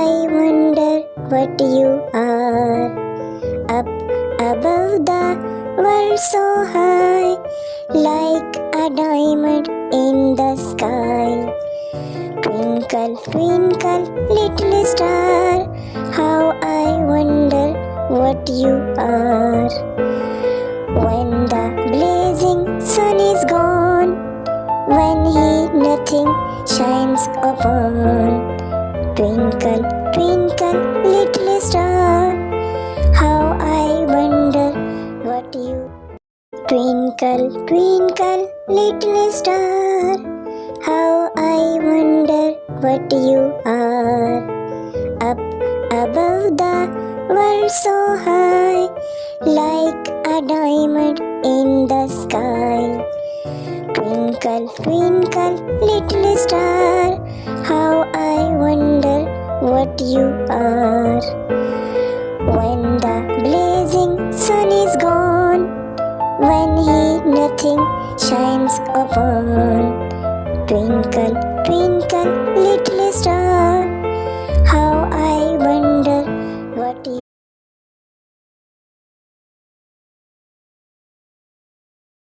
I wonder what you are. Up above the world so high, like a diamond in the sky. Twinkle, twinkle, little star, how I wonder what you are. When the blazing sun is gone, when he nothing shines upon. Twinkle, twinkle, little star, how I wonder what you. Twinkle, twinkle, little star, how I wonder what you are. Up above the world so high, like a diamond in the sky. Twinkle, twinkle, little star, how I wonder what you are. When the blazing sun is gone, when he nothing shines upon. Twinkle, twinkle, little star,